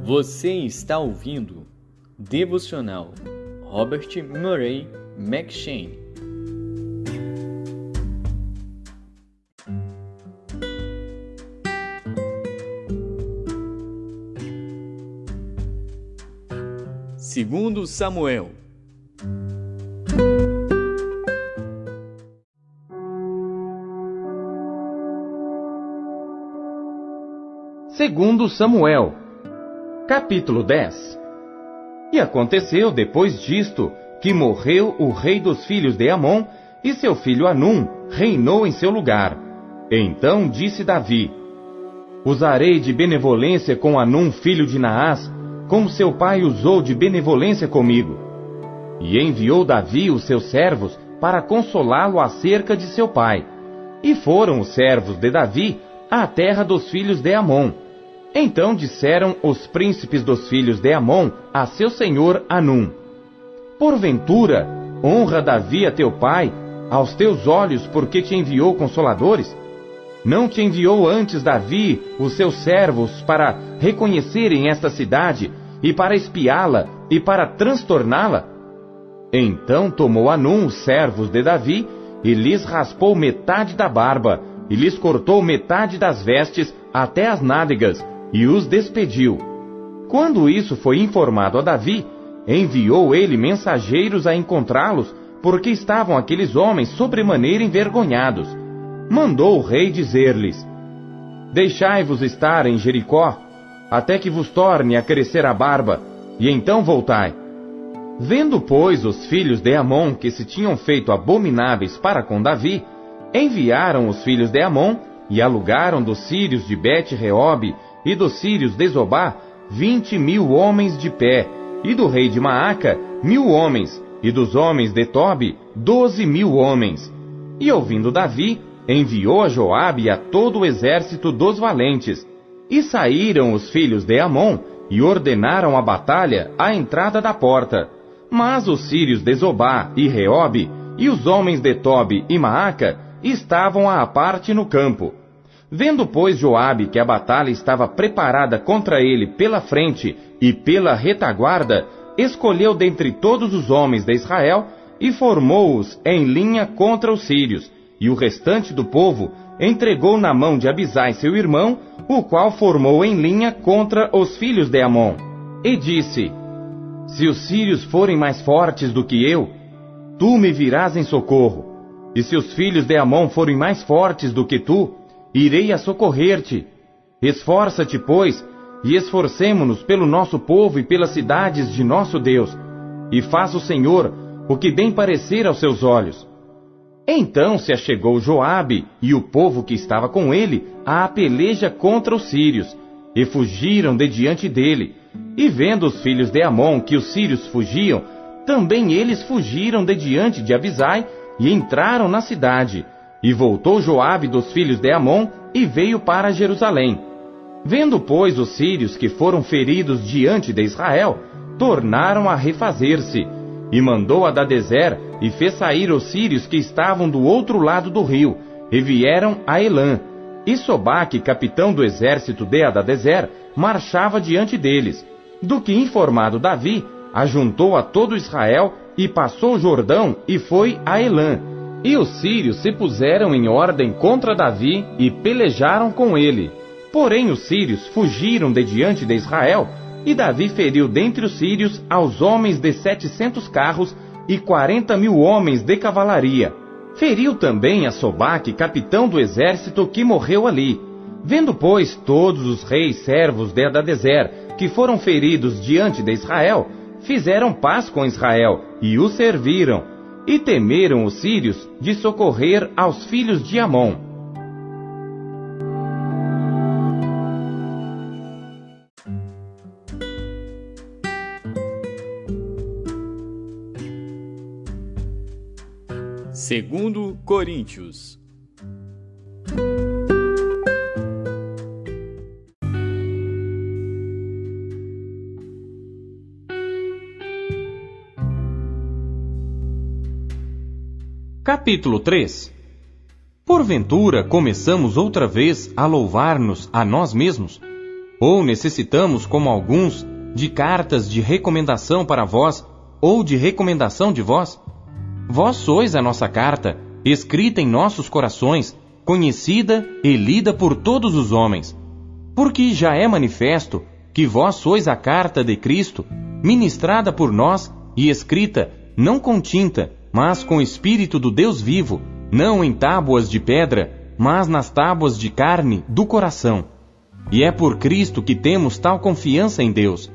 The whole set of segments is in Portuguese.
Você está ouvindo Devocional Robert Murray M'Cheyne. Segundo Samuel. Segundo Samuel, capítulo 10. E aconteceu depois disto, que morreu o rei dos filhos de Amon, e seu filho Anum reinou em seu lugar. Então disse Davi: usarei de benevolência com Anum, filho de Naás, como seu pai usou de benevolência comigo. E enviou Davi os seus servos para consolá-lo acerca de seu pai. E foram os servos de Davi à terra dos filhos de Amon. Então disseram os príncipes dos filhos de Amon a seu senhor Anum: porventura, honra Davi a teu pai aos teus olhos, porque te enviou consoladores? Não te enviou antes Davi os seus servos para reconhecerem esta cidade, e para espiá-la, e para transtorná-la? Então tomou Anum os servos de Davi, e lhes raspou metade da barba, e lhes cortou metade das vestes até as nádegas, e os despediu. Quando isso foi informado a Davi, enviou ele mensageiros a encontrá-los, porque estavam aqueles homens sobremaneira envergonhados. Mandou o rei dizer-lhes: deixai-vos estar em Jericó, até que vos torne a crescer a barba, e então voltai. Vendo, pois, os filhos de Amon que se tinham feito abomináveis para com Davi, enviaram os filhos de Amon, e alugaram dos sírios de Bet-Reob e dos sírios de Zobá 20.000 homens de pé, e do rei de Maaca 1.000 homens, e dos homens de Tobi 12.000 homens. E ouvindo Davi, enviou a Joabe e a todo o exército dos valentes. E saíram os filhos de Amon, e ordenaram a batalha à entrada da porta. Mas os sírios de Zobá e Reob, e os homens de Tobi e Maaca, estavam à parte no campo. Vendo, pois, Joabe que a batalha estava preparada contra ele pela frente e pela retaguarda, escolheu dentre todos os homens de Israel, e formou-os em linha contra os sírios, e o restante do povo entregou na mão de Abisai seu irmão, o qual formou em linha contra os filhos de Amon. E disse: se os sírios forem mais fortes do que eu, tu me virás em socorro. E se os filhos de Amon forem mais fortes do que tu, irei a socorrer-te. Esforça-te, pois, e esforcemo-nos pelo nosso povo e pelas cidades de nosso Deus, e faça o Senhor o que bem parecer aos seus olhos. Então se achegou Joabe e o povo que estava com ele à peleja contra os sírios, e fugiram de diante dele. E vendo os filhos de Amon que os sírios fugiam, também eles fugiram de diante de Abisai, e entraram na cidade. E voltou Joabe dos filhos de Amon, e veio para Jerusalém. Vendo, pois, os sírios que foram feridos diante de Israel, tornaram a refazer-se. E mandou Hadadezer, e fez sair os sírios que estavam do outro lado do rio, e vieram a Elã. E Sobaque, capitão do exército de Hadadezer, marchava diante deles. Do que informado Davi, ajuntou a todo Israel, e passou o Jordão, e foi a Elã. E os sírios se puseram em ordem contra Davi, e pelejaram com ele. Porém os sírios fugiram de diante de Israel, e Davi feriu dentre os sírios aos homens de 700 carros, e 40.000 homens de cavalaria. Feriu também a Sobaque, capitão do exército, que morreu ali. Vendo, pois, todos os reis servos de Hadadezer, que foram feridos diante de Israel, fizeram paz com Israel, e o serviram. E temeram os sírios de socorrer aos filhos de Amon. Segundo Coríntios. Capítulo 3. Porventura começamos outra vez a louvar-nos a nós mesmos? Ou necessitamos, como alguns, de cartas de recomendação para vós, ou de recomendação de vós? Vós sois a nossa carta, escrita em nossos corações, conhecida e lida por todos os homens. Porque já é manifesto que vós sois a carta de Cristo, ministrada por nós e escrita, não com tinta, mas com o Espírito do Deus vivo, não em tábuas de pedra, mas nas tábuas de carne do coração. E é por Cristo que temos tal confiança em Deus.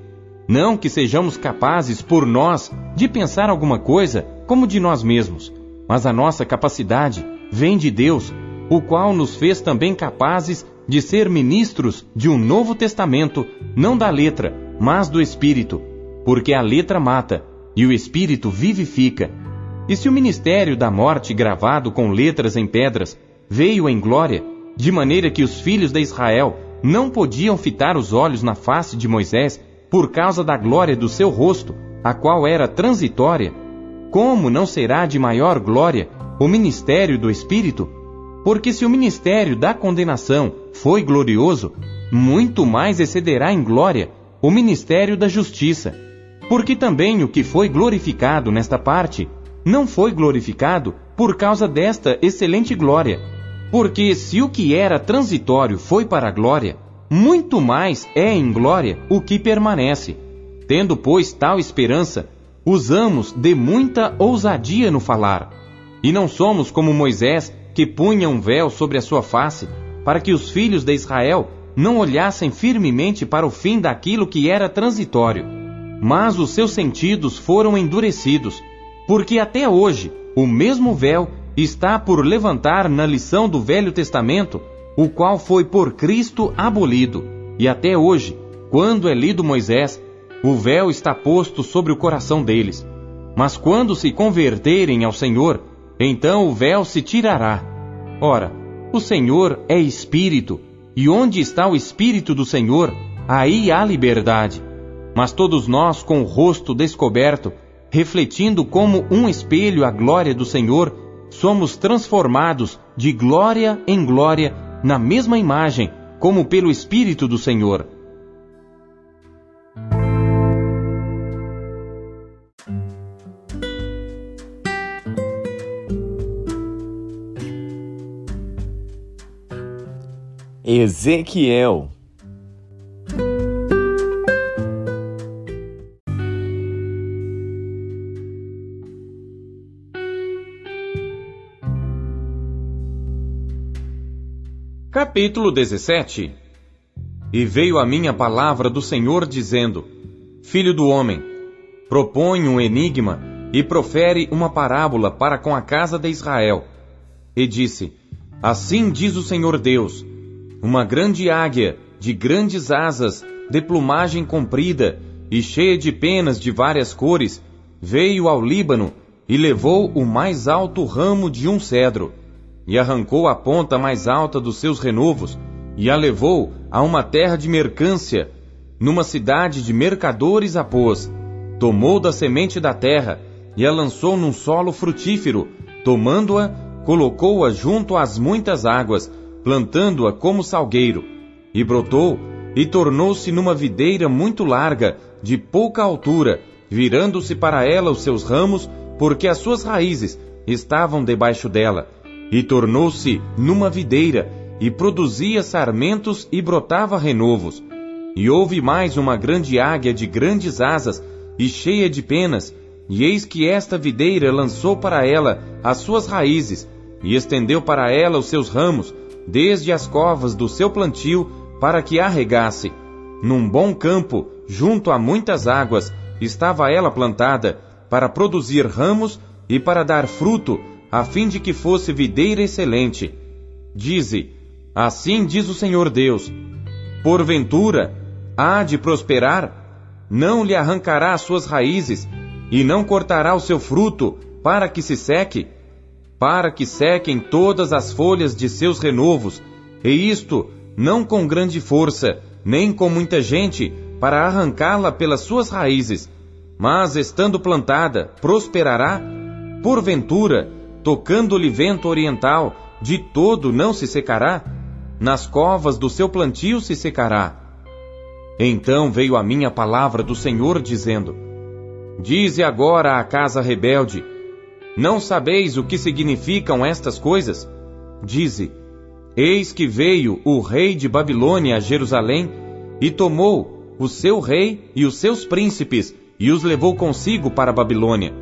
Não que sejamos capazes por nós de pensar alguma coisa como de nós mesmos, mas a nossa capacidade vem de Deus, o qual nos fez também capazes de ser ministros de um novo testamento, não da letra, mas do Espírito, porque a letra mata e o Espírito vivifica. E se o ministério da morte gravado com letras em pedras veio em glória, de maneira que os filhos de Israel não podiam fitar os olhos na face de Moisés por causa da glória do seu rosto, a qual era transitória, como não será de maior glória o ministério do Espírito? Porque se o ministério da condenação foi glorioso, muito mais excederá em glória o ministério da justiça. Porque também o que foi glorificado nesta parte não foi glorificado por causa desta excelente glória. Porque se o que era transitório foi para a glória, muito mais é em glória o que permanece. Tendo, pois, tal esperança, usamos de muita ousadia no falar. E não somos como Moisés, que punha um véu sobre a sua face, para que os filhos de Israel não olhassem firmemente para o fim daquilo que era transitório. Mas os seus sentidos foram endurecidos, porque até hoje o mesmo véu está por levantar na lição do Velho Testamento, o qual foi por Cristo abolido. E até hoje, quando é lido Moisés, o véu está posto sobre o coração deles. Mas quando se converterem ao Senhor, então o véu se tirará. Ora, o Senhor é Espírito, e onde está o Espírito do Senhor, aí há liberdade. Mas todos nós, com o rosto descoberto, refletindo como um espelho a glória do Senhor, somos transformados de glória em glória na mesma imagem, como pelo Espírito do Senhor. Ezequiel. Capítulo 17. E veio a mim a palavra do Senhor dizendo: Filho do homem, propõe um enigma e profere uma parábola para com a casa de Israel. E disse: Assim diz o Senhor Deus: uma grande águia, de grandes asas, de plumagem comprida e cheia de penas de várias cores, veio ao Líbano e levou o mais alto ramo de um cedro, e arrancou a ponta mais alta dos seus renovos, e a levou a uma terra de mercância, numa cidade de mercadores a pôs. Tomou da semente da terra, e a lançou num solo frutífero, tomando-a, colocou-a junto às muitas águas, plantando-a como salgueiro, e brotou, e tornou-se numa videira muito larga, de pouca altura, virando-se para ela os seus ramos, porque as suas raízes estavam debaixo dela, e tornou-se numa videira, e produzia sarmentos e brotava renovos. E houve mais uma grande águia de grandes asas, e cheia de penas, e eis que esta videira lançou para ela as suas raízes, e estendeu para ela os seus ramos, desde as covas do seu plantio, para que a regasse. Num bom campo, junto a muitas águas, estava ela plantada, para produzir ramos e para dar fruto, a fim de que fosse videira excelente. Dize: assim diz o Senhor Deus: porventura há de prosperar? Não lhe arrancará as suas raízes, e não cortará o seu fruto, para que se seque? Para que sequem todas as folhas de seus renovos, e isto não com grande força, nem com muita gente, para arrancá-la pelas suas raízes. Mas, estando plantada, prosperará? Porventura, tocando-lhe vento oriental, de todo não se secará? Nas covas do seu plantio se secará. Então veio a mim a palavra do Senhor, dizendo: Dize agora à casa rebelde: Não sabeis o que significam estas coisas? Dize: Eis que veio o rei de Babilônia a Jerusalém, e tomou o seu rei e os seus príncipes, e os levou consigo para a Babilônia.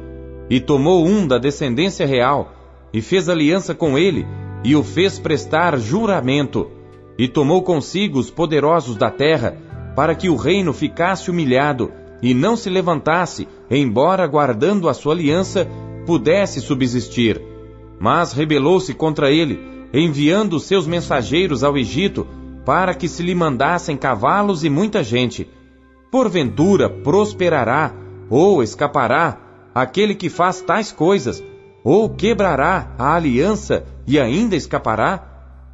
E tomou um da descendência real, e fez aliança com ele, e o fez prestar juramento. E tomou consigo os poderosos da terra, para que o reino ficasse humilhado, e não se levantasse, embora guardando a sua aliança, pudesse subsistir. Mas rebelou-se contra ele, enviando seus mensageiros ao Egito, para que se lhe mandassem cavalos e muita gente. Porventura prosperará, ou escapará, aquele que faz tais coisas, ou quebrará a aliança e ainda escapará?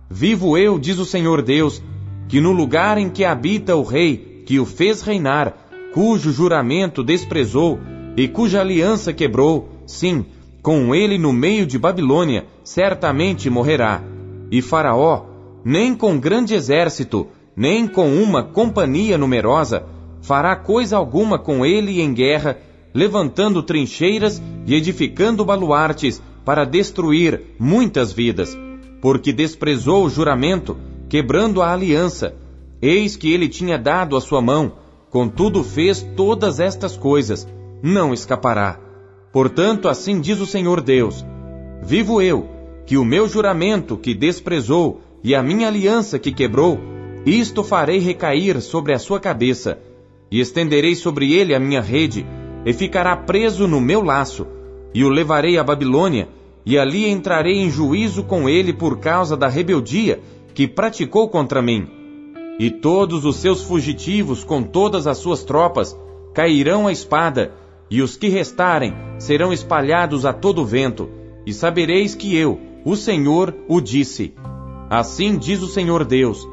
Vivo eu, diz o Senhor Deus, que no lugar em que habita o rei, que o fez reinar, cujo juramento desprezou e cuja aliança quebrou, sim, com ele no meio de Babilônia, certamente morrerá. E Faraó, nem com grande exército, nem com uma companhia numerosa, fará coisa alguma com ele em guerra, levantando trincheiras e edificando baluartes para destruir muitas vidas, porque desprezou o juramento, quebrando a aliança. Eis que ele tinha dado a sua mão, contudo fez todas estas coisas, não escapará. Portanto, assim diz o Senhor Deus: Vivo eu, que o meu juramento que desprezou e a minha aliança que quebrou, isto farei recair sobre a sua cabeça, e estenderei sobre ele a minha rede, e ficará preso no meu laço, e o levarei à Babilônia, e ali entrarei em juízo com ele por causa da rebeldia que praticou contra mim. E todos os seus fugitivos com todas as suas tropas cairão à espada, e os que restarem serão espalhados a todo vento, e sabereis que eu, o Senhor, o disse. Assim diz o Senhor Deus: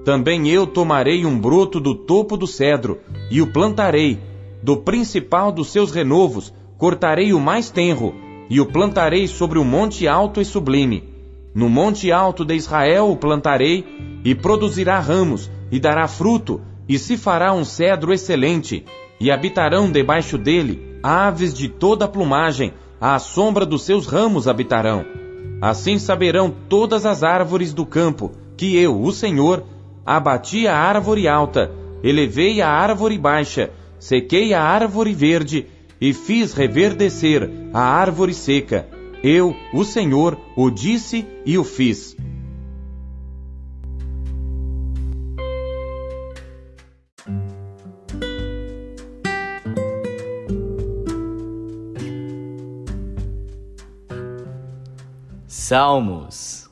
Também eu tomarei um broto do topo do cedro, e o plantarei, do principal dos seus renovos, cortarei o mais tenro, e o plantarei sobre um monte alto e sublime. No monte alto de Israel o plantarei, e produzirá ramos, e dará fruto, e se fará um cedro excelente, e habitarão debaixo dele aves de toda a plumagem, à sombra dos seus ramos habitarão. Assim saberão todas as árvores do campo, que eu, o Senhor, abati a árvore alta, elevei a árvore baixa, sequei a árvore verde, e fiz reverdecer a árvore seca. Eu, o Senhor, o disse e o fiz. Salmos.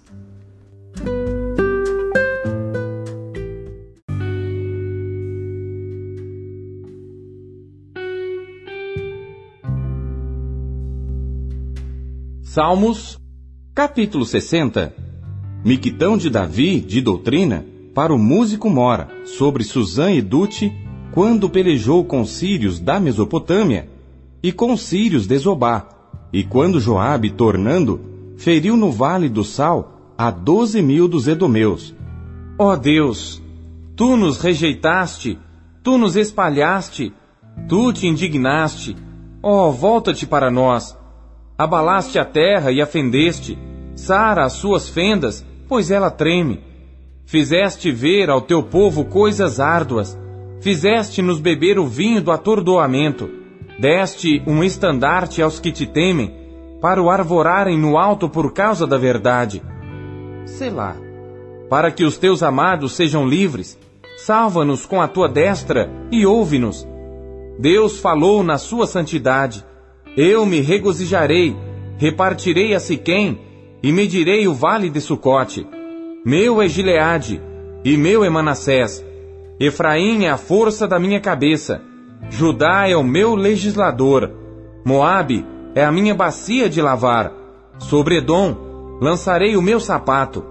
Salmos, capítulo 60. Miquitão de Davi, de doutrina, para o músico mora, sobre Susã e Dute, quando pelejou com sírios da Mesopotâmia, e com sírios de Zobá, e quando Joabe, tornando, feriu no vale do Sal a 12.000 dos edomeus. Ó Deus, tu nos rejeitaste, tu nos espalhaste, tu te indignaste. Ó, volta-te para nós. Abalaste a terra e a fendeste, sara as suas fendas, pois ela treme. Fizeste ver ao teu povo coisas árduas, fizeste-nos beber o vinho do atordoamento, deste um estandarte aos que te temem, para o arvorarem no alto por causa da verdade. Selá. Para que os teus amados sejam livres, salva-nos com a tua destra e ouve-nos. Deus falou na sua santidade. Eu me regozijarei, repartirei a Siquém, e medirei o vale de Sucote. Meu é Gileade, e meu é Manassés. Efraim é a força da minha cabeça. Judá é o meu legislador. Moabe é a minha bacia de lavar. Sobre Edom lançarei o meu sapato.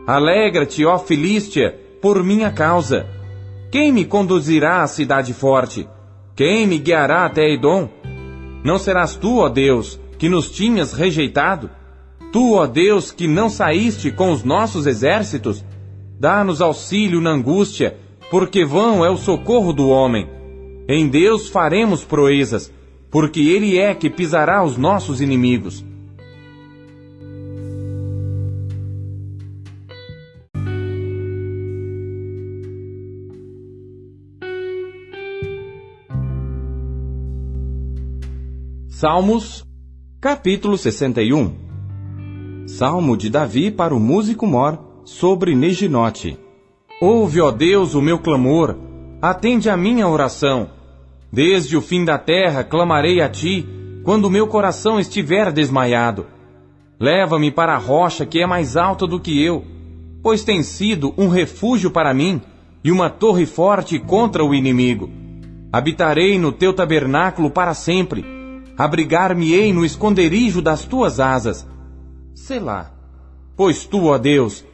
Alegra-te, ó Filístia, por minha causa. Quem me conduzirá à cidade forte? Quem me guiará até Edom? Não serás tu, ó Deus, que nos tinhas rejeitado? Tu, ó Deus, que não saíste com os nossos exércitos? Dá-nos auxílio na angústia, porque vão é o socorro do homem. Em Deus faremos proezas, porque Ele é que pisará os nossos inimigos. Salmos, capítulo 61. Salmo de Davi para o músico mor, sobre Neginote. Ouve, ó Deus, o meu clamor, atende a minha oração. Desde o fim da terra clamarei a ti, quando o meu coração estiver desmaiado. Leva-me para a rocha que é mais alta do que eu, pois tem sido um refúgio para mim e uma torre forte contra o inimigo. Habitarei no teu tabernáculo para sempre, abrigar-me-ei no esconderijo das tuas asas. Selá. Pois tu, ó Deus,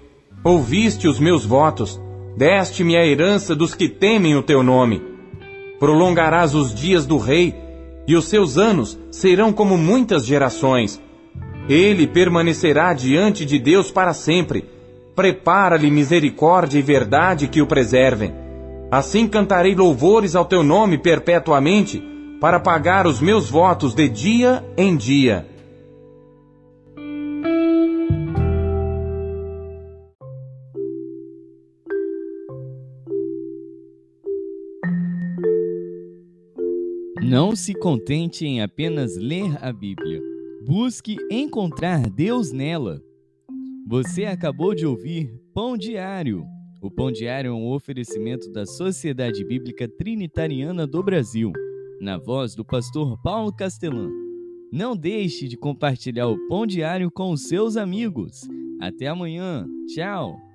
ouviste os meus votos, deste-me a herança dos que temem o teu nome. Prolongarás os dias do rei, e os seus anos serão como muitas gerações. Ele permanecerá diante de Deus para sempre. Prepara-lhe misericórdia e verdade que o preservem. Assim cantarei louvores ao teu nome perpetuamente, para pagar os meus votos de dia em dia. Não se contente em apenas ler a Bíblia. Busque encontrar Deus nela. Você acabou de ouvir Pão Diário. O Pão Diário é um oferecimento da Sociedade Bíblica Trinitariana do Brasil, na voz do pastor Paulo Castelã. Não deixe de compartilhar o Pão Diário com os seus amigos. Até amanhã. Tchau!